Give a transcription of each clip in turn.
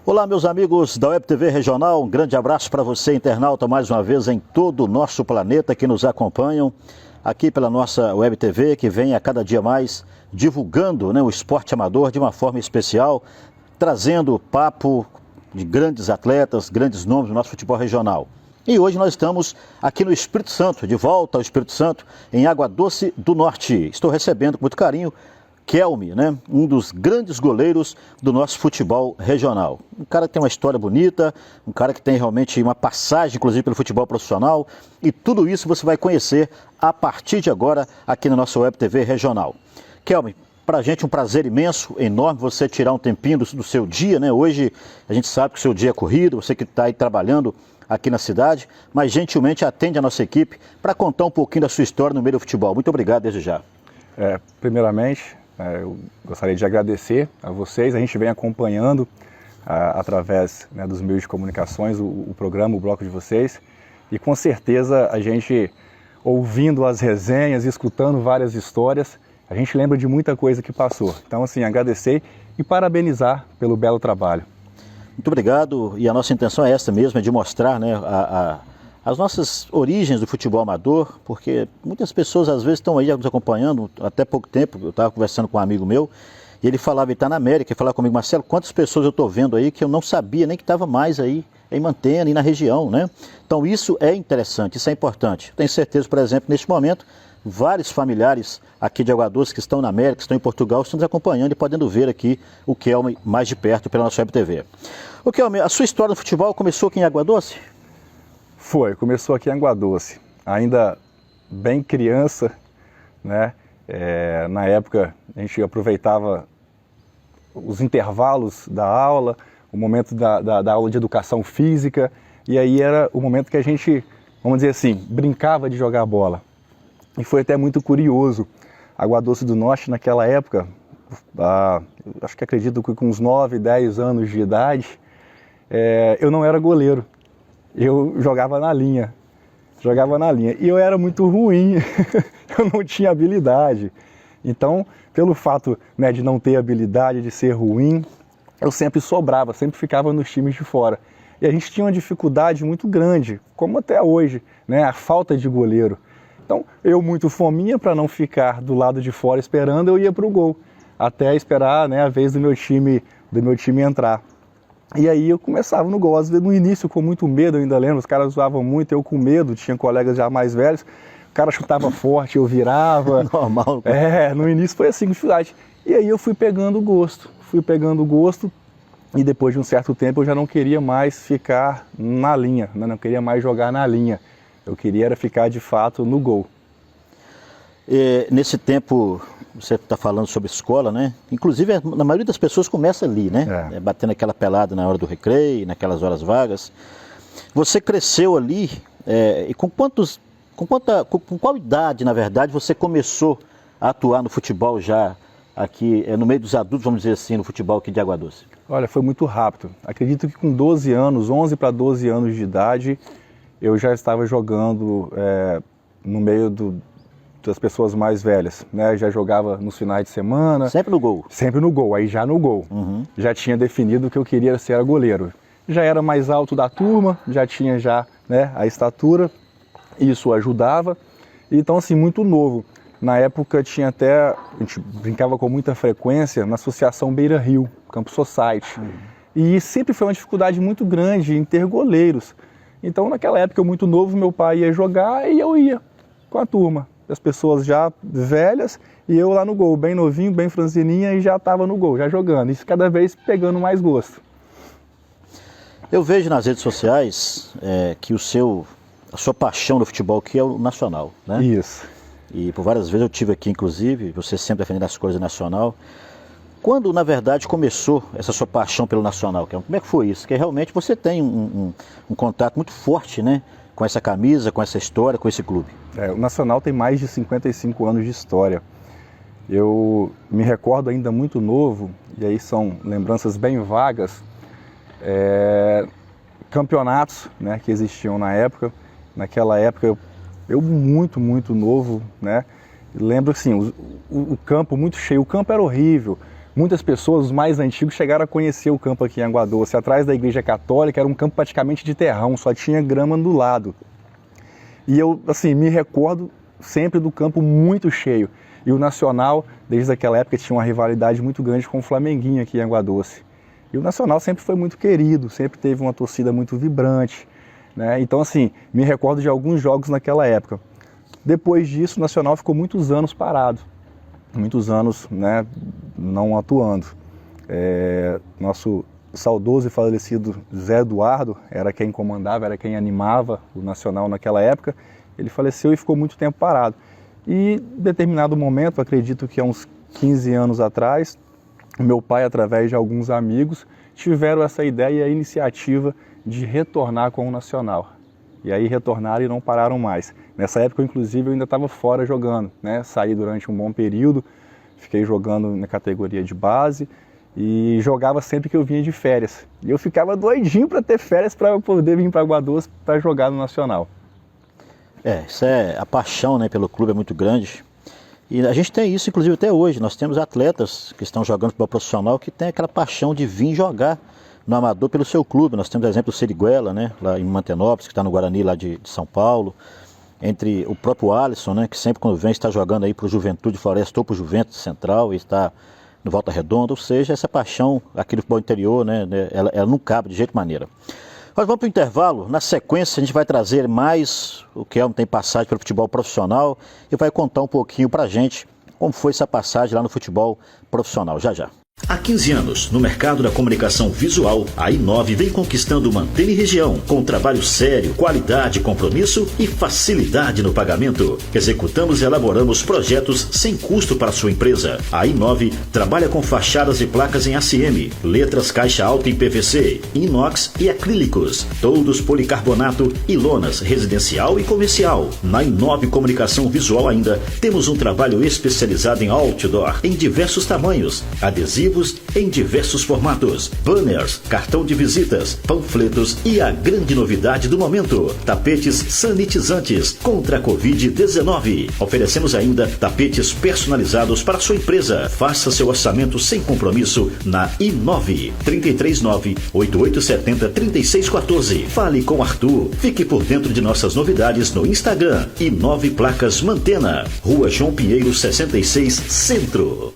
Olá, meus amigos da Web TV Regional, um grande abraço para você, internauta, mais uma vez em todo o nosso planeta que nos acompanham aqui pela nossa Web TV, que vem a cada dia mais divulgando, o esporte amador de uma forma especial, trazendo papo de grandes atletas, grandes nomes do nosso futebol regional. E hoje nós estamos aqui no Espírito Santo, de volta ao Espírito Santo, em Água Doce do Norte. Estou recebendo com muito carinho Kelme, um dos grandes goleiros do nosso futebol regional. Um cara que tem uma história bonita, um cara que tem realmente uma passagem, inclusive, pelo futebol profissional. E tudo isso você vai conhecer a partir de agora aqui na nossa Web TV Regional. Kelme, para a gente um prazer imenso, enorme você tirar um tempinho do seu dia, Hoje a gente sabe que o seu dia é corrido, você que está aí trabalhando aqui na cidade, mas gentilmente atende a nossa equipe para contar um pouquinho da sua história no meio do futebol. Muito obrigado desde já. Primeiramente, eu gostaria de agradecer a vocês. A gente vem acompanhando através dos meios de comunicações o programa, o bloco de vocês, e com certeza a gente, ouvindo as resenhas, escutando várias histórias, a gente lembra de muita coisa que passou. Então, assim, agradecer e parabenizar pelo belo trabalho. Muito obrigado, e a nossa intenção é essa mesmo, é de mostrar as nossas origens do futebol amador, porque muitas pessoas às vezes estão aí nos acompanhando, até pouco tempo, eu estava conversando com um amigo meu, e ele falava, ele está na América, ele falava comigo, Marcelo, quantas pessoas eu estou vendo aí que eu não sabia nem que estava mais aí em Mantena e na região, Então isso é interessante, isso é importante. Tenho certeza, por exemplo, neste momento, vários familiares aqui de Água Doce que estão na América, que estão em Portugal, estão nos acompanhando e podendo ver aqui o Kelme mais de perto pela nossa Web TV. O Kelme, a sua história no futebol começou aqui em Água Doce? Começou aqui em Água Doce, ainda bem criança, na época a gente aproveitava os intervalos da aula, o momento da aula de educação física, e aí era o momento que a gente, vamos dizer assim, brincava de jogar bola. E foi até muito curioso, Água Doce do Norte naquela época, acho que acredito que com uns 9, 10 anos de idade, eu não era goleiro. Eu jogava na linha, e eu era muito ruim, eu não tinha habilidade. Então, pelo fato de não ter habilidade, de ser ruim, eu sempre sobrava, sempre ficava nos times de fora. E a gente tinha uma dificuldade muito grande, como até hoje, a falta de goleiro. Então, eu muito fominha para não ficar do lado de fora esperando, eu ia para o gol, até esperar a vez do meu time entrar. E aí eu começava no gol, às vezes no início com muito medo, eu ainda lembro, os caras zoavam muito, eu com medo, tinha colegas já mais velhos, o cara chutava forte, eu virava. Normal. No início foi assim, dificuldade. E aí eu fui pegando gosto, e depois de um certo tempo eu já não queria mais ficar na linha, não queria mais jogar na linha, eu queria era ficar de fato no gol. Nesse tempo, você está falando sobre escola, Inclusive, a maioria das pessoas começa ali, batendo aquela pelada na hora do recreio, naquelas horas vagas. Você cresceu ali, e com qual idade, na verdade, você começou a atuar no futebol já aqui, no meio dos adultos, vamos dizer assim, no futebol aqui de Água Doce? Olha, foi muito rápido. Acredito que com 12 anos, 11 para 12 anos de idade, eu já estava jogando no meio das pessoas mais velhas, Já jogava nos finais de semana. Sempre no gol? Sempre no gol, aí já no gol. Uhum. Já tinha definido que eu queria ser goleiro. Já era mais alto da turma, já tinha a estatura, isso ajudava. Então, assim, muito novo. Na época tinha a gente brincava com muita frequência na Associação Beira Rio, Campo Society. Uhum. E sempre foi uma dificuldade muito grande em ter goleiros. Então, naquela época, eu muito novo, meu pai ia jogar e eu ia com a turma. As pessoas já velhas e eu lá no gol, bem novinho, bem franzininha, e já estava no gol, já jogando. Isso cada vez pegando mais gosto. Eu vejo nas redes sociais que a sua paixão no futebol aqui é o nacional, Isso. E por várias vezes eu tive aqui, inclusive, você sempre defendendo as coisas nacional. Quando, na verdade, começou essa sua paixão pelo nacional? Como é que foi isso? Porque realmente você tem um contato muito forte, com essa camisa, com essa história, com esse clube. O Nacional tem mais de 55 anos de história. Eu me recordo ainda muito novo, e aí são lembranças bem vagas, campeonatos que existiam na época. Naquela época eu muito, muito novo, Lembro assim, o campo muito cheio, o campo era horrível, muitas pessoas, os mais antigos, chegaram a conhecer o campo aqui em Água Doce. Atrás da Igreja Católica era um campo praticamente de terrão, só tinha grama do lado. E eu, assim, me recordo sempre do campo muito cheio. E o Nacional, desde aquela época, tinha uma rivalidade muito grande com o Flamenguinho aqui em Água Doce. E o Nacional sempre foi muito querido, sempre teve uma torcida muito vibrante, né? Então, assim, me recordo de alguns jogos naquela época. Depois disso, o Nacional ficou muitos anos parado, muitos anos, né, não atuando. Nosso saudoso e falecido Zé Eduardo era quem comandava, era quem animava o Nacional naquela época. Ele faleceu e ficou muito tempo parado. E em determinado momento, acredito que há uns 15 anos atrás, meu pai, através de alguns amigos, tiveram essa ideia e a iniciativa de retornar com o Nacional. E aí retornaram e não pararam mais. Nessa época, inclusive, eu ainda estava fora jogando, né? Saí durante um bom período, fiquei jogando na categoria de base e jogava sempre que eu vinha de férias. E eu ficava doidinho para ter férias para eu poder vir para Água Doce para jogar no Nacional. Isso a paixão, né, pelo clube é muito grande. E a gente tem isso, inclusive, até hoje. Nós temos atletas que estão jogando futebol profissional que têm aquela paixão de vir jogar no amador pelo seu clube. Nós temos o exemplo do Seriguela, né, lá em Mantenópolis, que está no Guarani, lá de São Paulo. Entre o próprio Alisson, né, que sempre quando vem está jogando aí para o Juventude Floresta ou para o Juventus Central e está no Volta Redonda. Ou seja, essa paixão aqui do futebol interior, né, ela não cabe de jeito maneira. Nós vamos para o intervalo. Na sequência, a gente vai trazer mais o Kelmo tem passagem pelo futebol profissional e vai contar um pouquinho para a gente como foi essa passagem lá no futebol profissional. Já, já. Há 15 anos, no mercado da comunicação visual, a I9 vem conquistando Mantena e região, com trabalho sério, qualidade, compromisso e facilidade no pagamento. Executamos e elaboramos projetos sem custo para sua empresa. A I9 trabalha com fachadas e placas em ACM, letras caixa alta em PVC, inox e acrílicos, todos policarbonato e lonas residencial e comercial. Na I9 Comunicação Visual ainda temos um trabalho especializado em outdoor, em diversos tamanhos, adesivos em diversos formatos, banners, cartão de visitas, panfletos e a grande novidade do momento, tapetes sanitizantes contra a Covid-19. Oferecemos ainda tapetes personalizados para sua empresa. Faça seu orçamento sem compromisso na I9 339-8870-3614. Fale com Arthur. Fique por dentro de nossas novidades no Instagram. I9 Placas Mantena, Rua João Pinheiro 66, Centro.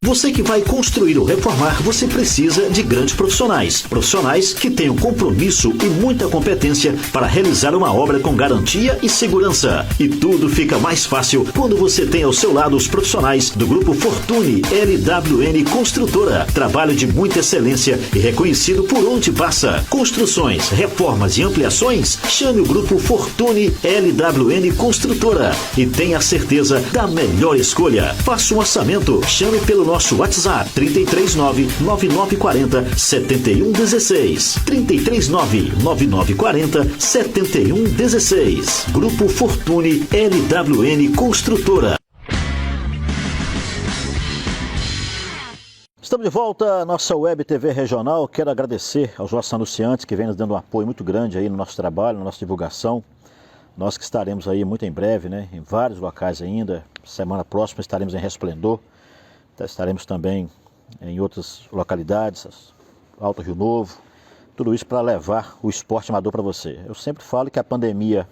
Você que vai construir ou reformar, você precisa de grandes profissionais. Profissionais que tenham compromisso e muita competência para realizar uma obra com garantia e segurança. E tudo fica mais fácil quando você tem ao seu lado os profissionais do Grupo Fortune LWN Construtora. Trabalho de muita excelência e reconhecido por onde passa. Construções, reformas e ampliações? Chame o Grupo Fortune LWN Construtora e tenha certeza da melhor escolha. Faça um orçamento. Chame pelo nosso WhatsApp 339-9940-7116. 339-9940-7116. Grupo Fortune LWN Construtora. Estamos de volta à nossa Web TV Regional. Quero agradecer aos nossos anunciantes que vêm nos dando um apoio muito grande aí no nosso trabalho, na nossa divulgação. Nós que estaremos aí muito em breve, né, em vários locais ainda. Semana próxima estaremos em Resplendor. Estaremos também em outras localidades, Alto Rio Novo, tudo isso para levar o esporte amador para você. Eu sempre falo que a pandemia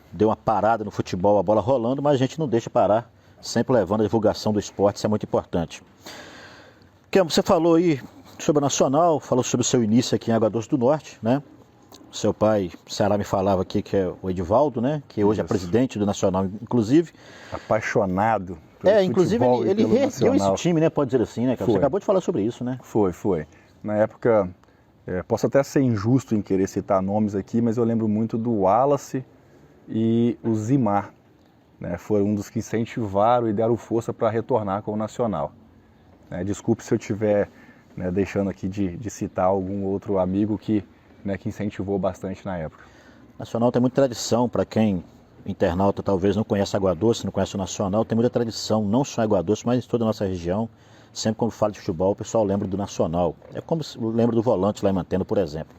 deu uma parada no futebol, a bola rolando, mas a gente não deixa parar, sempre levando a divulgação do esporte, isso é muito importante. Kelmo, você falou aí sobre o Nacional, falou sobre o seu início aqui em Água Doce do Norte, né? Seu pai, o Ceará me falava aqui que é o Edivaldo, né? Que hoje é presidente do Nacional, inclusive. Apaixonado. Inclusive ele reergueu esse time, né? Pode dizer assim, né? Você acabou de falar sobre isso, né? Foi. Na época, posso até ser injusto em querer citar nomes aqui, mas eu lembro muito do Wallace e o Zimar, né? Foram um dos que incentivaram e deram força para retornar com o Nacional. Desculpe se eu estiver, né, deixando aqui de citar algum outro amigo que incentivou bastante na época. O Nacional tem muita tradição, para quem internauta talvez não conhece Água Doce, não conhece o Nacional, tem muita tradição, não só em Água Doce, mas em toda a nossa região. Sempre quando fala de futebol, o pessoal lembra do Nacional. É como lembra do Volante lá em Mantena, por exemplo.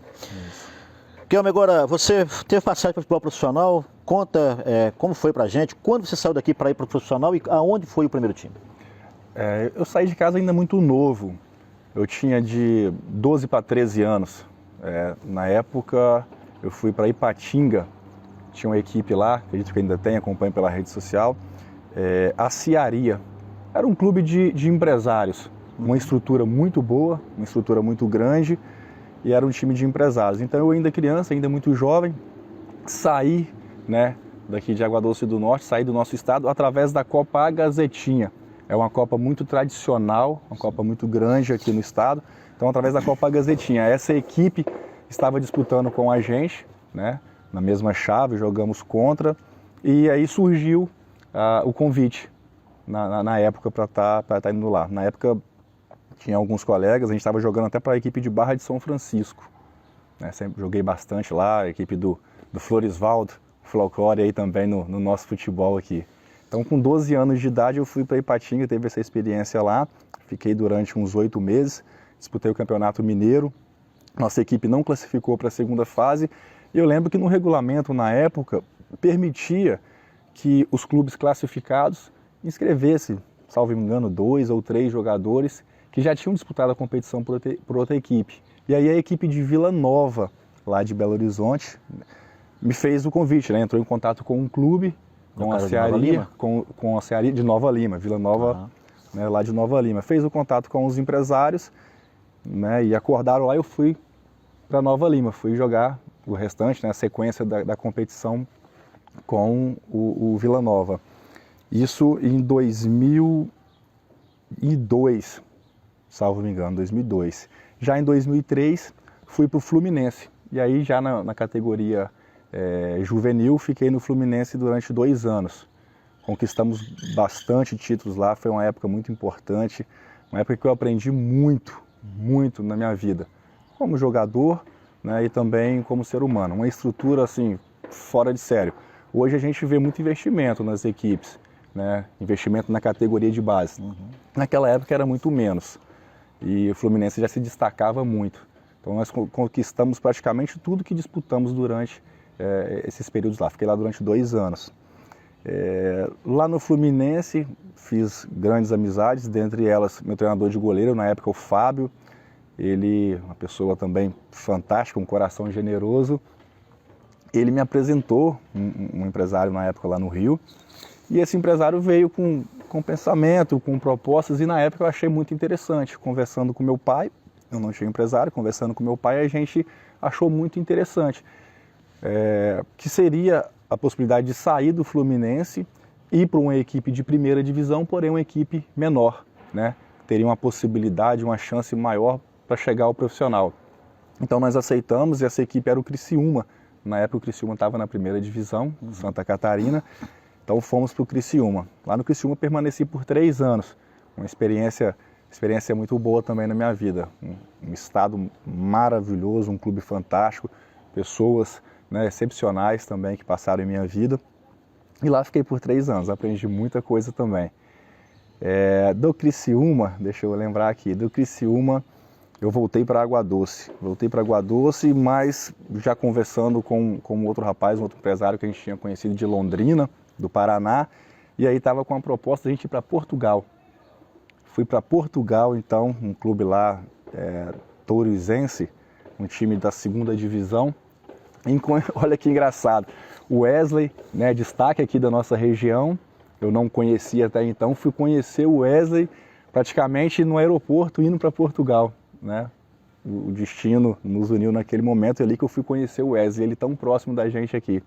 Kelmo, agora, você teve passagem para o futebol profissional, conta como foi pra gente, quando você saiu daqui para ir para o profissional e aonde foi o primeiro time? Eu saí de casa ainda muito novo, eu tinha de 12 para 13 anos. Na época, eu fui para Ipatinga, tinha uma equipe lá, acredito que ainda tem, acompanho pela rede social, a Cearia. Era um clube de empresários, uma estrutura muito boa, uma estrutura muito grande, e era um time de empresários. Então eu ainda criança, ainda muito jovem, saí, né, daqui de Água Doce do Norte, saí do nosso estado através da Copa A Gazetinha. É uma Copa muito tradicional, uma Copa muito grande aqui no estado. Então, através da Copa A Gazetinha, essa equipe estava disputando com a gente, né, na mesma chave, jogamos contra, e aí surgiu o convite na época para tá indo lá. Na época tinha alguns colegas, a gente estava jogando até para a equipe de Barra de São Francisco, né, sempre joguei bastante lá, a equipe do Floresvaldo, folclore aí também no nosso futebol aqui. Então, com 12 anos de idade, eu fui para Ipatinga, teve essa experiência lá, fiquei durante uns 8 meses, disputei o Campeonato Mineiro, nossa equipe não classificou para a segunda fase, e eu lembro que no regulamento, na época, permitia que os clubes classificados inscrevessem, salvo engano, 2 ou 3 jogadores que já tinham disputado a competição por outra equipe. E aí a equipe de Vila Nova, lá de Belo Horizonte, me fez o convite, né? Entrou em contato com um clube, com a Cearia, com a Cearia de Nova Lima, Vila Nova, né, lá de Nova Lima. Fez o contato com os empresários, né, e acordaram lá, eu fui para Nova Lima, fui jogar o restante, né, a sequência da competição com o Vila Nova. Isso em 2002, salvo me engano, 2002. Já em 2003, fui para o Fluminense, e aí já na categoria juvenil, fiquei no Fluminense durante 2 anos. Conquistamos bastante títulos lá, foi uma época muito importante, uma época que eu aprendi muito na minha vida, como jogador, né, e também como ser humano. Uma estrutura assim, fora de sério. Hoje a gente vê muito investimento nas equipes, né, investimento na categoria de base. Naquela época era muito menos, e o Fluminense já se destacava muito. Então nós conquistamos praticamente tudo que disputamos durante esses períodos lá. Fiquei lá durante 2 anos. Lá no Fluminense fiz grandes amizades, dentre elas meu treinador de goleiro, na época o Fábio, ele uma pessoa também fantástica, um coração generoso. Ele me apresentou um empresário na época lá no Rio, e esse empresário veio com pensamento, com propostas, e na época eu achei muito interessante. Conversando com meu pai, eu não tinha empresário, conversando com meu pai, a gente achou muito interessante. Que seria a possibilidade de sair do Fluminense e ir para uma equipe de primeira divisão, porém uma equipe menor, né? Teria uma possibilidade, uma chance maior para chegar ao profissional. Então nós aceitamos, e essa equipe era o Criciúma. Na época o Criciúma estava na primeira divisão, Santa Catarina, então fomos para o Criciúma. Lá no Criciúma permaneci por 3 anos, uma experiência muito boa também na minha vida. Um estado maravilhoso, um clube fantástico, pessoas, né, excepcionais também que passaram em minha vida. E lá fiquei por 3 anos, aprendi muita coisa também. Do Criciúma, deixa eu lembrar aqui, do Criciúma eu voltei para Água Doce. Mas já conversando com outro rapaz, um outro empresário que a gente tinha conhecido de Londrina, do Paraná, e aí estava com a proposta de a gente ir para Portugal. Fui para Portugal, então, um clube lá, Tourizense, um time da 2ª divisão. Olha que engraçado, o Wesley, né, destaque aqui da nossa região, eu não conhecia até então, fui conhecer o Wesley praticamente no aeroporto indo para Portugal, né? O destino nos uniu naquele momento ali que eu fui conhecer o Wesley, ele tão próximo da gente aqui.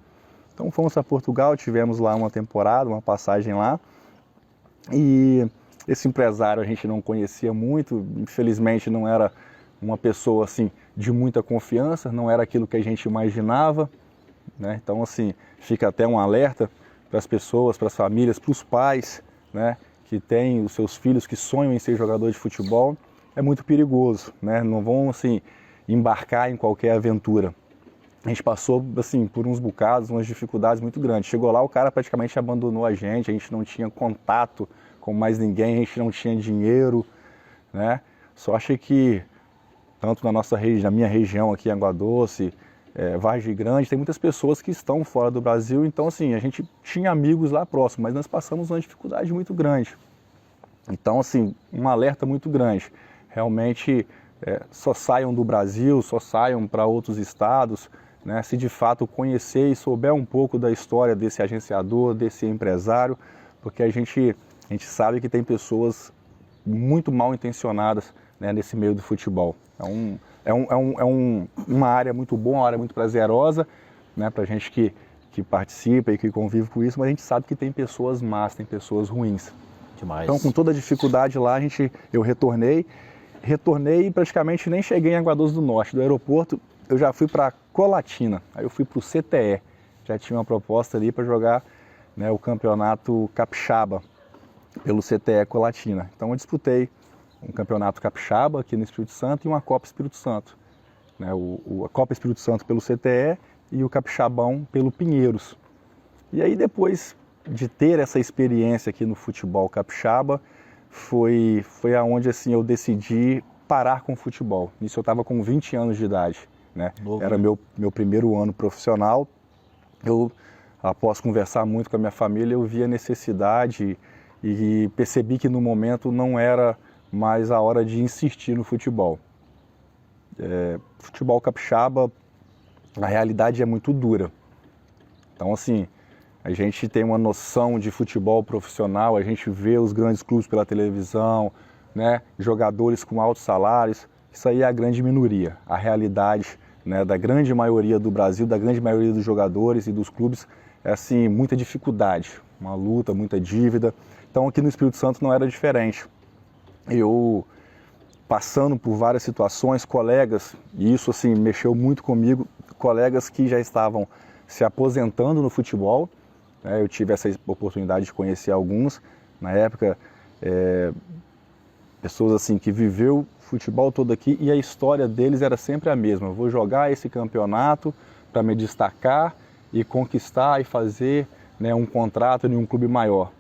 Então fomos para Portugal, tivemos lá uma temporada, uma passagem lá, e esse empresário a gente não conhecia muito, infelizmente não era uma pessoa assim de muita confiança, não era aquilo que a gente imaginava, né? Então assim, fica até um alerta para as pessoas, para as famílias, para os pais, né, que têm os seus filhos que sonham em ser jogador de futebol. É muito perigoso, né? Não vão assim embarcar em qualquer aventura. A gente passou assim por uns bocados, umas dificuldades muito grandes. Chegou lá, o cara praticamente abandonou a gente não tinha contato com mais ninguém, a gente não tinha dinheiro, né? Só achei que tanto na minha região aqui em Água Doce, Vargem Grande, tem muitas pessoas que estão fora do Brasil, então assim, a gente tinha amigos lá próximo, mas nós passamos uma dificuldade muito grande. Então assim, um alerta muito grande. realmente só saiam do Brasil, só saiam para outros estados, né? Se de fato conhecer e souber um pouco da história desse agenciador, desse empresário, porque a gente sabe que tem pessoas muito mal intencionadas, né, nesse meio do futebol. Uma área muito boa, uma área muito prazerosa, né, para a gente que participa e que convive com isso, mas a gente sabe que tem pessoas más, tem pessoas ruins. Demais. Então, com toda a dificuldade lá, eu retornei e praticamente nem cheguei em Água Doce do Norte. Do aeroporto, eu já fui para Colatina, aí eu fui para o CTE, já tinha uma proposta ali para jogar, né, o campeonato capixaba pelo CTE Colatina. Então eu disputei um campeonato capixaba aqui no Espírito Santo e uma Copa Espírito Santo, né, a Copa Espírito Santo pelo CTE e o capixabão pelo Pinheiros. E aí depois de ter essa experiência aqui no futebol capixaba, foi aonde assim eu decidi parar com o futebol. Nisso eu estava com 20 anos de idade, né? Era meu primeiro ano profissional. Eu, após conversar muito com a minha família, eu vi a necessidade e percebi que no momento não era mais a hora de insistir no futebol. Futebol capixaba, a realidade é muito dura. Então assim, a gente tem uma noção de futebol profissional, a gente vê os grandes clubes pela televisão, né, jogadores com altos salários, isso aí é a grande minoria. A realidade, né, da grande maioria do Brasil, da grande maioria dos jogadores e dos clubes, é assim, muita dificuldade, uma luta, muita dívida. Então aqui no Espírito Santo não era diferente. Eu, passando por várias situações, colegas, e isso assim mexeu muito comigo, colegas que já estavam se aposentando no futebol, né, eu tive essa oportunidade de conhecer alguns, na época, pessoas assim que viveu futebol todo aqui e a história deles era sempre a mesma. Eu vou jogar esse campeonato para me destacar e conquistar e fazer, né, um contrato em um clube maior.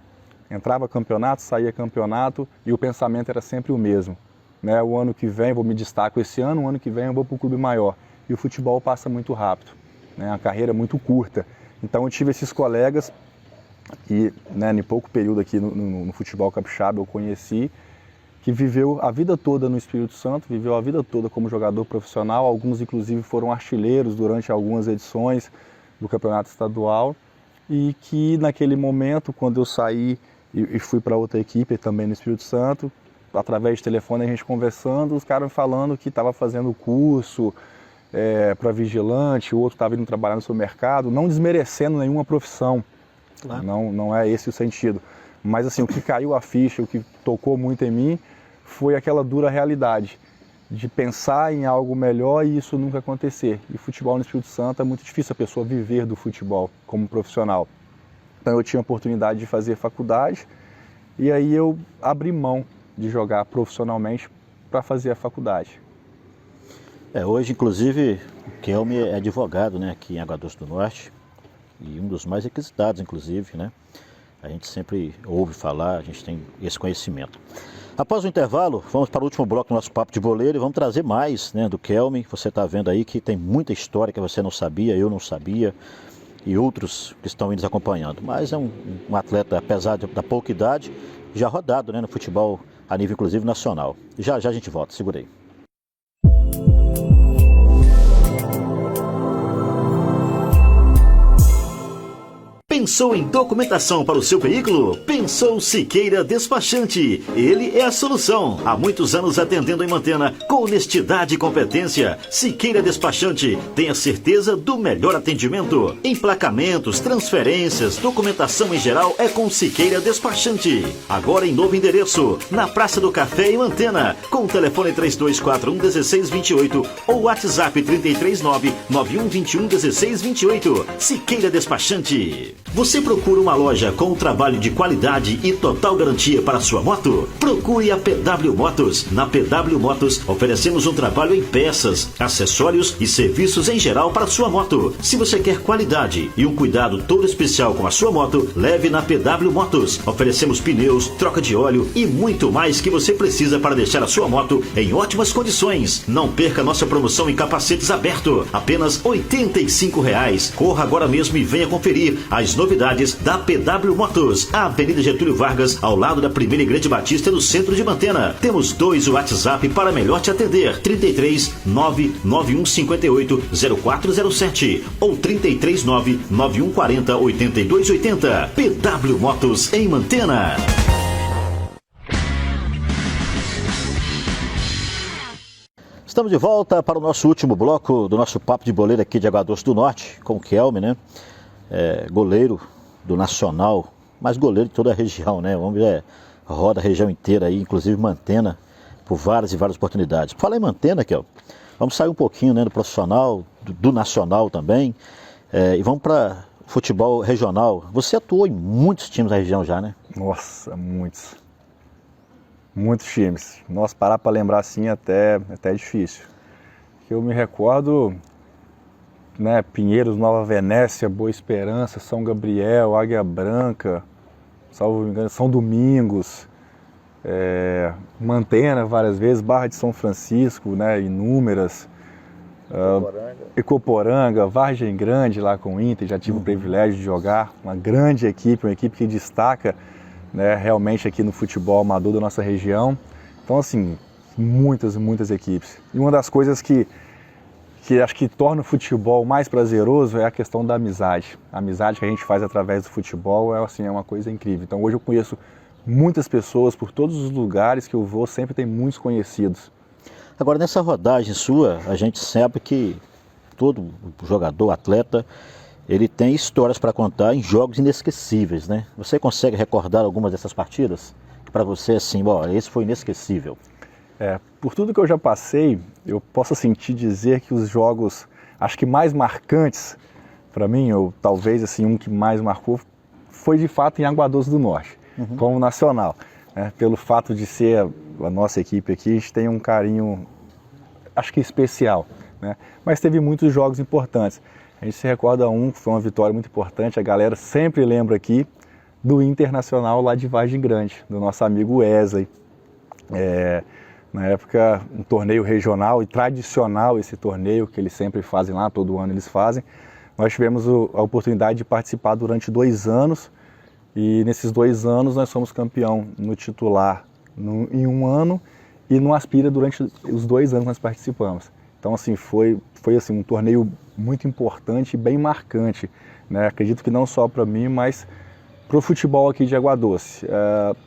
Entrava campeonato, saía campeonato e o pensamento era sempre o mesmo. Né, o ano que vem eu vou me destaco esse ano, o ano que vem eu vou para o clube maior. E o futebol passa muito rápido, né, a carreira é muito curta. Então eu tive esses colegas que, né, em pouco período aqui no futebol capixaba eu conheci, que viveu a vida toda no Espírito Santo, viveu a vida toda como jogador profissional, alguns inclusive foram artilheiros durante algumas edições do campeonato estadual e que naquele momento, quando eu saí e fui para outra equipe também no Espírito Santo, através de telefone a gente conversando, os caras falando que estava fazendo curso para vigilante, o outro estava indo trabalhar no seu mercado, não desmerecendo nenhuma profissão, claro. Não é esse o sentido. Mas assim, o que caiu a ficha, o que tocou muito em mim, foi aquela dura realidade de pensar em algo melhor e isso nunca acontecer. E futebol no Espírito Santo é muito difícil a pessoa viver do futebol como profissional. Então eu tinha a oportunidade de fazer faculdade e aí eu abri mão de jogar profissionalmente para fazer a faculdade. Hoje, inclusive, o Kelmy é advogado, né, aqui em Água Doce do Norte e um dos mais requisitados, inclusive, né? A gente sempre ouve falar, a gente tem esse conhecimento. Após o intervalo, vamos para o último bloco do nosso Papo de Boleiro e vamos trazer mais, né, do Kelmy. Você está vendo aí que tem muita história que você não sabia, eu não sabia e outros que estão nos acompanhando. Mas é um atleta, apesar da pouca idade, já rodado, né, no futebol a nível inclusive nacional. Já a gente volta, segura aí. Pensou em documentação para o seu veículo? Pensou Siqueira Despachante. Ele é a solução. Há muitos anos atendendo em Mantena com honestidade e competência. Siqueira Despachante. Tenha certeza do melhor atendimento. Emplacamentos, transferências, documentação em geral é com Siqueira Despachante. Agora em novo endereço, na Praça do Café em Mantena, com o telefone 3241-1628 ou WhatsApp 339-9121-1628. Siqueira Despachante. Você procura uma loja com um trabalho de qualidade e total garantia para sua moto? Procure a PW Motos. Na PW Motos oferecemos um trabalho em peças, acessórios e serviços em geral para sua moto. Se você quer qualidade e um cuidado todo especial com a sua moto, leve na PW Motos. Oferecemos pneus, troca de óleo e muito mais que você precisa para deixar a sua moto em ótimas condições. Não perca nossa promoção em capacetes aberto, apenas R$ 85. Corra agora mesmo e venha conferir as novidades da PW Motos, Avenida Getúlio Vargas, ao lado da Primeira Igreja Batista no centro de Mantena. Temos 2 WhatsApp para melhor te atender: 33 991 58 0407 ou 33 991 40 82 80. PW Motos em Mantena. Estamos de volta para o nosso último bloco do nosso Papo de Boleiro aqui de Água Doce do Norte, com o Kelme, né? Goleiro do Nacional, mas goleiro de toda a região, né? O homem roda a região inteira aí, inclusive Mantena, por várias e várias oportunidades. Fala em Mantena, Kelme, vamos sair um pouquinho, né, do profissional, do nacional também, e vamos para futebol regional. Você atuou em muitos times da região já, né? Nossa, muitos. Muitos times. Nossa, parar para lembrar assim até é difícil. Eu me recordo, né, Pinheiros, Nova Venécia, Boa Esperança, São Gabriel, Águia Branca, salvo me engano, São Domingos, Mantena várias vezes, Barra de São Francisco, né, inúmeras, Ecoporanga, Vargem Grande lá com o Inter, já tive o privilégio de jogar, uma grande equipe, uma equipe que destaca, né, realmente aqui no futebol amador da nossa região. Então, assim, muitas equipes. E uma das coisas que acho que torna o futebol mais prazeroso é a questão da amizade. A amizade que a gente faz através do futebol é uma coisa incrível. Então, hoje eu conheço muitas pessoas por todos os lugares que eu vou, sempre tem muitos conhecidos. Agora, nessa rodagem sua, a gente sabe que todo jogador, atleta, ele tem histórias para contar em jogos inesquecíveis, né? Você consegue recordar algumas dessas partidas? Que para você, assim, esse foi inesquecível. Por tudo que eu já passei, eu posso assim te dizer que os jogos, acho que mais marcantes para mim, ou talvez assim um que mais marcou, foi de fato em Água Doce do Norte, como nacional. Pelo fato de ser a nossa equipe aqui, a gente tem um carinho, acho que especial, né? Mas teve muitos jogos importantes. A gente se recorda que foi uma vitória muito importante, a galera sempre lembra aqui do Internacional lá de Vargem Grande, do nosso amigo Wesley. Na época, um torneio regional e tradicional, esse torneio que eles sempre fazem lá, todo ano eles fazem. Nós tivemos a oportunidade de participar durante 2 anos e nesses 2 anos nós fomos campeão no titular em um ano e no Aspira durante os 2 anos nós participamos. Então, assim, foi assim, um torneio muito importante e bem marcante, né? Acredito que não só para mim, mas para o futebol aqui de Água Doce.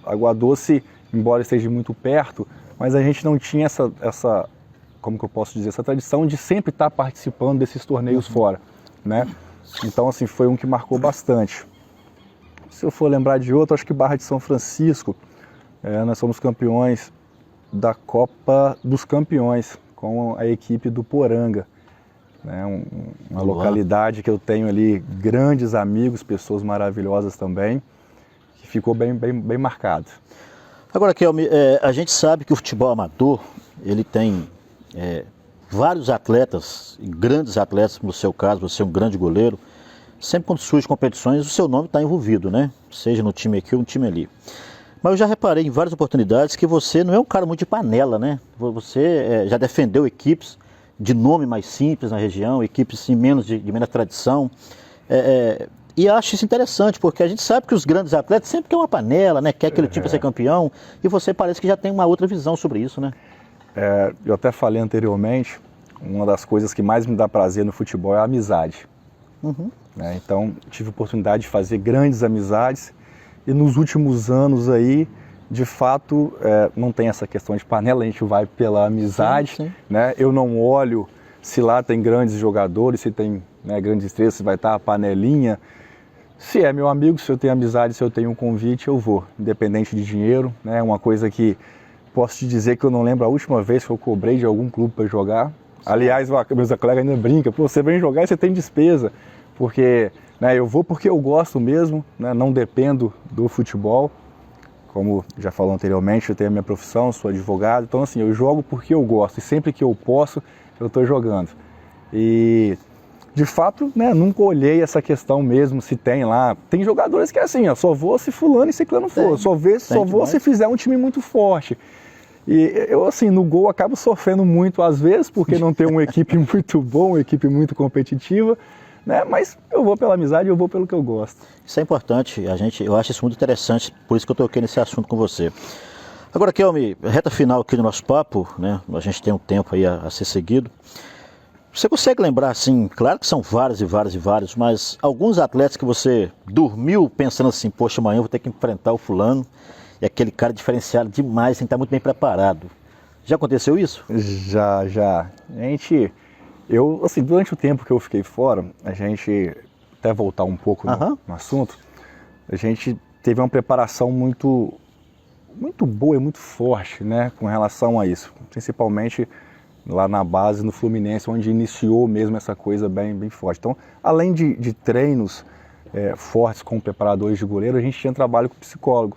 Água Doce, embora esteja muito perto, mas a gente não tinha essa, como que eu posso dizer, essa tradição de sempre estar participando desses torneios fora, né? Então, assim, foi um que marcou bastante. Se eu for lembrar de outro, acho que Barra de São Francisco, nós somos campeões da Copa dos Campeões, com a equipe do Poranga, né? Uma localidade que eu tenho ali grandes amigos, pessoas maravilhosas também, que ficou bem marcado. Agora, Kelme, a gente sabe que o futebol amador, ele tem vários atletas, grandes atletas, no seu caso, você é um grande goleiro, sempre quando surgem competições, o seu nome está envolvido, né? Seja no time aqui ou no time ali. Mas eu já reparei em várias oportunidades que você não é um cara muito de panela, né? Você já defendeu equipes de nome mais simples na região, equipes de menos tradição. E acho isso interessante, porque a gente sabe que os grandes atletas sempre querem uma panela, né? Quer aquele time para ser campeão, e você parece que já tem uma outra visão sobre isso, né? Eu até falei anteriormente, uma das coisas que mais me dá prazer no futebol é a amizade. Então, tive a oportunidade de fazer grandes amizades, e nos últimos anos aí, de fato, não tem essa questão de panela, a gente vai pela amizade, sim. Né? Eu não olho se lá tem grandes jogadores, se tem, né, grandes estrelas, se vai estar a panelinha. Se é meu amigo, se eu tenho amizade, se eu tenho um convite, eu vou, independente de dinheiro, né? Uma coisa que posso te dizer que eu não lembro a última vez que eu cobrei de algum clube para jogar. Sim. Aliás, meus colegas ainda brincam, você vem jogar e você tem despesa, porque, né, eu vou porque eu gosto mesmo, né? Não dependo do futebol. Como já falou anteriormente, eu tenho a minha profissão, sou advogado, então assim, eu jogo porque eu gosto e sempre que eu posso, eu estou jogando. E, de fato, né, nunca olhei essa questão mesmo, se tem lá. Tem jogadores que é assim, só vou se fulano e ciclano for, só vou se fizer um time muito forte. E eu, assim, no gol acabo sofrendo muito às vezes, porque não tenho uma equipe muito boa, uma equipe muito competitiva, né? Mas eu vou pela amizade, eu vou pelo que eu gosto. Isso é importante, eu acho isso muito interessante, por isso que eu toquei nesse assunto com você. Agora, Kelmi, reta final aqui do nosso papo, né? A gente tem um tempo aí a ser seguido. Você consegue lembrar, assim, claro que são vários, mas alguns atletas que você dormiu pensando assim, poxa, amanhã eu vou ter que enfrentar o fulano, e aquele cara diferenciado demais, tem que estar muito bem preparado. Já aconteceu isso? Já. Eu, assim, durante o tempo que eu fiquei fora, a gente, até voltar um pouco no assunto, a gente teve uma preparação muito boa e muito forte, né, com relação a isso, principalmente lá na base, no Fluminense, onde iniciou mesmo essa coisa bem forte. Então, além de treinos fortes com preparadores de goleiro, a gente tinha trabalho com psicólogo,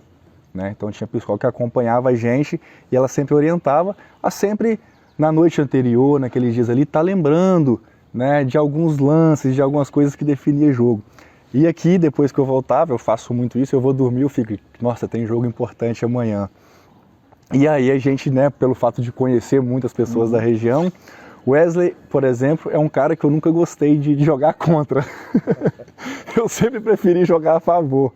né? Então tinha psicólogo que acompanhava a gente e ela sempre orientava a sempre, na noite anterior, naqueles dias ali, tá lembrando, né, de alguns lances, de algumas coisas que definiam jogo. E aqui, depois que eu voltava, eu faço muito isso, eu vou dormir, eu fico, nossa, tem jogo importante amanhã. E aí a gente, né, pelo fato de conhecer muitas pessoas da região, Wesley, por exemplo, é um cara que eu nunca gostei de jogar contra. Eu sempre preferi jogar a favor,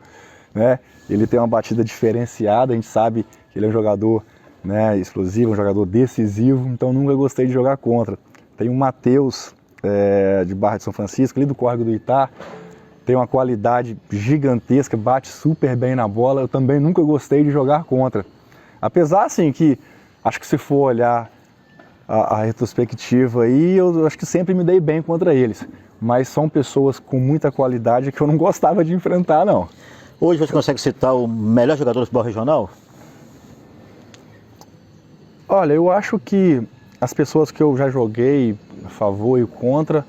né? Ele tem uma batida diferenciada, a gente sabe que ele é um jogador, né, explosivo, um jogador decisivo, então nunca gostei de jogar contra. Tem o Matheus, de Barra de São Francisco, ali do Córrego do Itá, tem uma qualidade gigantesca, bate super bem na bola, eu também nunca gostei de jogar contra. Apesar, assim, que acho que se for olhar a retrospectiva aí, eu acho que sempre me dei bem contra eles. Mas são pessoas com muita qualidade que eu não gostava de enfrentar, não. Hoje você consegue citar o melhor jogador do futebol regional? Olha, eu acho que as pessoas que eu já joguei a favor e contra,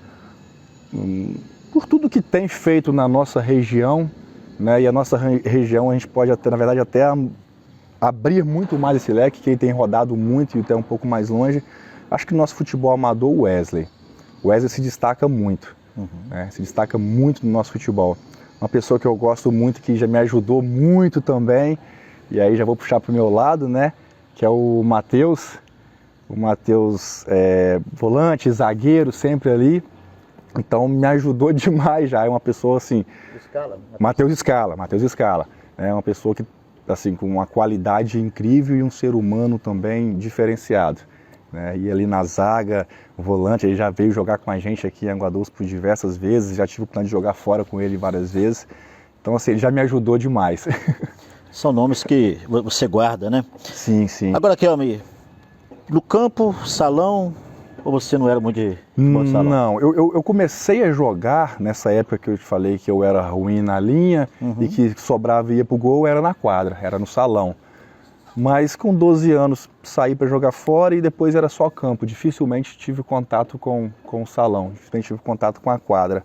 por tudo que tem feito na nossa região, né, e a nossa região a gente pode, na verdade, até abrir muito mais esse leque, quem tem rodado muito e até um pouco mais longe. Acho que o nosso futebol amador, o Wesley se destaca muito, né? Se destaca muito no nosso futebol. Uma pessoa que eu gosto muito, que já me ajudou muito também, e aí já vou puxar para o meu lado, né? Que é o Matheus. O Matheus é volante, zagueiro, sempre ali. Então me ajudou demais já. É uma pessoa assim... Matheus Scala. É uma pessoa que, assim, com uma qualidade incrível e um ser humano também diferenciado, né? E ali na zaga, o volante, ele já veio jogar com a gente aqui em Água Doce por diversas vezes, já tive o plano de jogar fora com ele várias vezes, então assim, ele já me ajudou demais. São nomes que você guarda, né? Sim. Agora, Kelmi, no campo, salão, ou você não era muito de salão? Não, eu comecei a jogar nessa época que eu te falei que eu era ruim na linha e que sobrava e ia pro gol, era na quadra, era no salão. Mas com 12 anos saí para jogar fora e depois era só campo. Dificilmente tive contato com o salão, dificilmente tive contato com a quadra.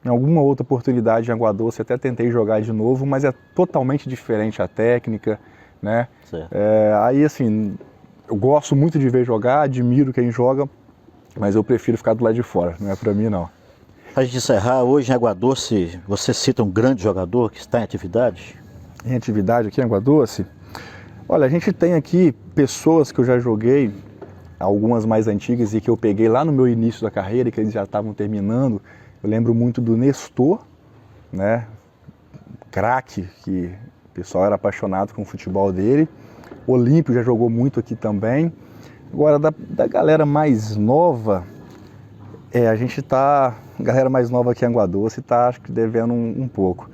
Em alguma outra oportunidade em Água Doce até tentei jogar de novo, mas é totalmente diferente a técnica, né? Aí assim, eu gosto muito de ver jogar, admiro quem joga, mas eu prefiro ficar do lado de fora, não é para mim não. Para a gente encerrar, hoje em Água Doce, você cita um grande jogador que está em atividade? Em atividade aqui em Água Doce? Olha, a gente tem aqui pessoas que eu já joguei, algumas mais antigas e que eu peguei lá no meu início da carreira, que eles já estavam terminando. Eu lembro muito do Nestor, né? Craque, que o pessoal era apaixonado com o futebol dele. O Olímpio já jogou muito aqui também. Agora, da galera mais nova, a galera mais nova aqui em Água Doce está, acho que, devendo um pouco.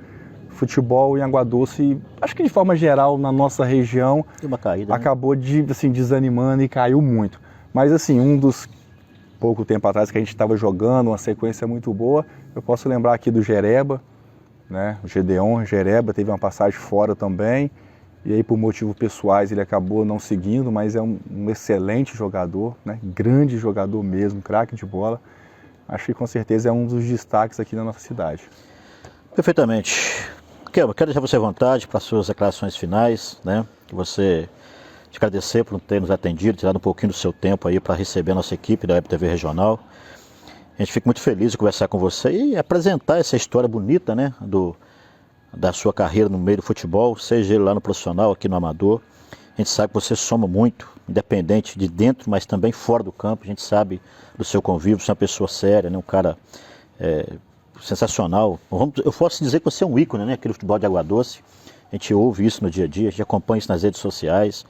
Futebol em Água Doce, acho que de forma geral na nossa região, uma caída, acabou desanimando e caiu muito. Mas assim, pouco tempo atrás que a gente estava jogando, uma sequência muito boa, eu posso lembrar aqui do Jereba, né? O Gedeon Jereba teve uma passagem fora também, e aí por motivos pessoais ele acabou não seguindo, mas é um excelente jogador, né? Grande jogador mesmo, craque de bola. Acho que com certeza é um dos destaques aqui na nossa cidade. Perfeitamente. Kelmi, quero deixar você à vontade para as suas declarações finais, né? Que você te agradecer por ter nos atendido, tirado um pouquinho do seu tempo aí para receber a nossa equipe da WebTV Regional. A gente fica muito feliz de conversar com você e apresentar essa história bonita, né? Da sua carreira no meio do futebol, seja ele lá no profissional, aqui no amador. A gente sabe que você soma muito, independente de dentro, mas também fora do campo. A gente sabe do seu convívio, você é uma pessoa séria, né? Um cara sensacional. Eu posso dizer que você é um ícone, né? Aqui no futebol de Água Doce. A gente ouve isso no dia a dia, a gente acompanha isso nas redes sociais.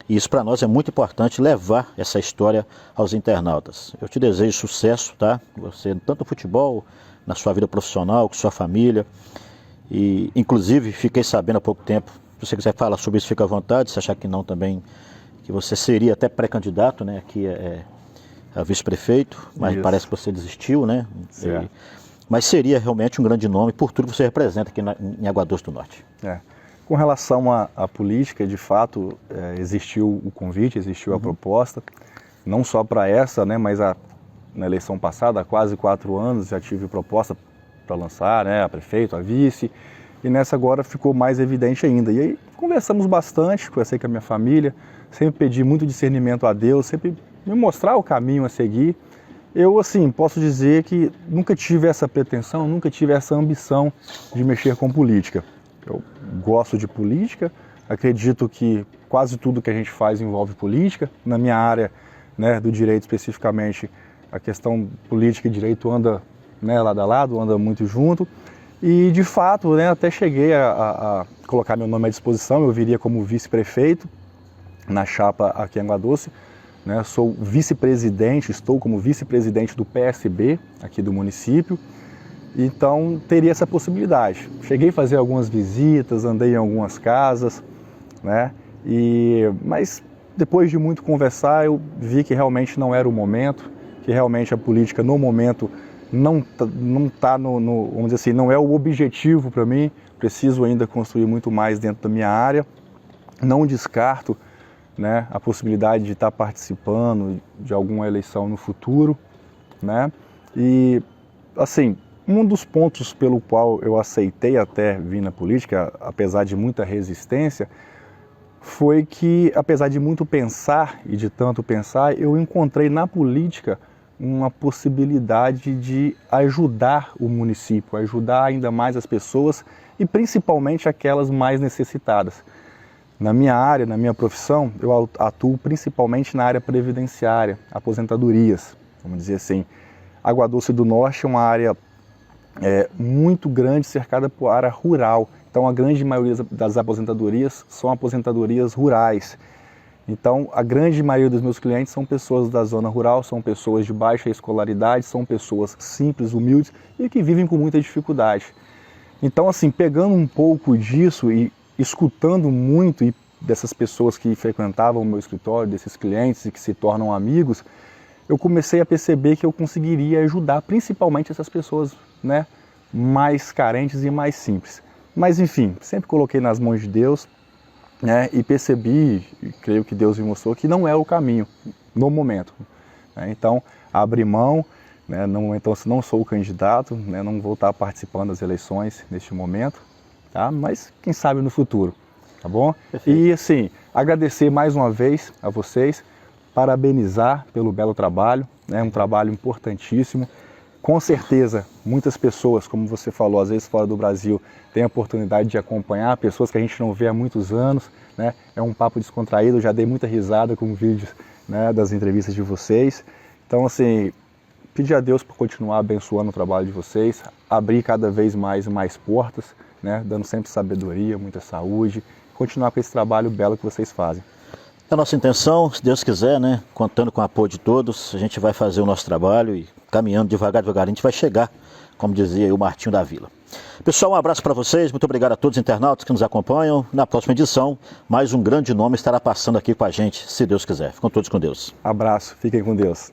E isso para nós é muito importante, levar essa história aos internautas. Eu te desejo sucesso, tá? Você, tanto no futebol, na sua vida profissional, com sua família. E, inclusive, fiquei sabendo há pouco tempo, se você quiser falar sobre isso, fica à vontade. Se achar que não também, que você seria até pré-candidato, né? Aqui a vice-prefeito, mas isso. Parece que você desistiu, né? Mas seria realmente um grande nome por tudo que você representa aqui em Água Doce do Norte. Com relação à política, de fato, existiu o convite, existiu a proposta, não só para essa, né, mas na eleição passada, há quase 4 anos, já tive proposta para lançar, né, a prefeito, a vice, e nessa agora ficou mais evidente ainda. E aí conversamos bastante, conversei com a minha família, sempre pedi muito discernimento a Deus, sempre me mostrar o caminho a seguir. Eu, assim, posso dizer que nunca tive essa pretensão, nunca tive essa ambição de mexer com política. Eu gosto de política, acredito que quase tudo que a gente faz envolve política. Na minha área, né, do direito especificamente, a questão política e direito anda, né, lado a lado, anda muito junto. E, de fato, né, até cheguei a colocar meu nome à disposição, eu viria como vice-prefeito na chapa aqui em Água Doce. Né, sou vice-presidente, estou como vice-presidente do PSB aqui do município. Então, teria essa possibilidade. Cheguei a fazer algumas visitas, andei em algumas casas, né? Mas depois de muito conversar, eu vi que realmente não era o momento, que realmente a política no momento não tá vamos dizer assim, não é o objetivo para mim. Preciso ainda construir muito mais dentro da minha área. Não descarto, né, a possibilidade de estar participando de alguma eleição no futuro, né? E, assim, um dos pontos pelo qual eu aceitei até vir na política, apesar de muita resistência, foi que, apesar de muito pensar e de tanto pensar, eu encontrei na política uma possibilidade de ajudar o município, ajudar ainda mais as pessoas e principalmente aquelas mais necessitadas. Na minha área, na minha profissão, eu atuo principalmente na área previdenciária, aposentadorias, vamos dizer assim. Água Doce do Norte é uma área muito grande, cercada por área rural. Então, a grande maioria das aposentadorias são aposentadorias rurais. Então, a grande maioria dos meus clientes são pessoas da zona rural, são pessoas de baixa escolaridade, são pessoas simples, humildes e que vivem com muita dificuldade. Então, assim, pegando um pouco disso e escutando muito dessas pessoas que frequentavam o meu escritório, desses clientes e que se tornam amigos, eu comecei a perceber que eu conseguiria ajudar principalmente essas pessoas, né, mais carentes e mais simples. Mas, enfim, sempre coloquei nas mãos de Deus, né, e percebi, e creio que Deus me mostrou, que não é o caminho no momento. Né? Então, abri mão, né, no momento não sou o candidato, né, não vou estar participando das eleições neste momento, tá? Mas quem sabe no futuro, tá bom? Perfeito. E, assim, agradecer mais uma vez a vocês, parabenizar pelo belo trabalho, né, um trabalho importantíssimo. Com certeza, muitas pessoas, como você falou, às vezes fora do Brasil, têm a oportunidade de acompanhar, pessoas que a gente não vê há muitos anos, né? É um papo descontraído, já dei muita risada com vídeos, né, das entrevistas de vocês. Então, assim, pedir a Deus por continuar abençoando o trabalho de vocês, abrir cada vez mais e mais portas, né, dando sempre sabedoria, muita saúde, continuar com esse trabalho belo que vocês fazem. É a nossa intenção, se Deus quiser, né, contando com o apoio de todos, a gente vai fazer o nosso trabalho e caminhando devagar, a gente vai chegar, como dizia o Martinho da Vila. Pessoal, um abraço para vocês, muito obrigado a todos os internautas que nos acompanham. Na próxima edição, mais um grande nome estará passando aqui com a gente, se Deus quiser. Ficam todos com Deus. Abraço, fiquem com Deus.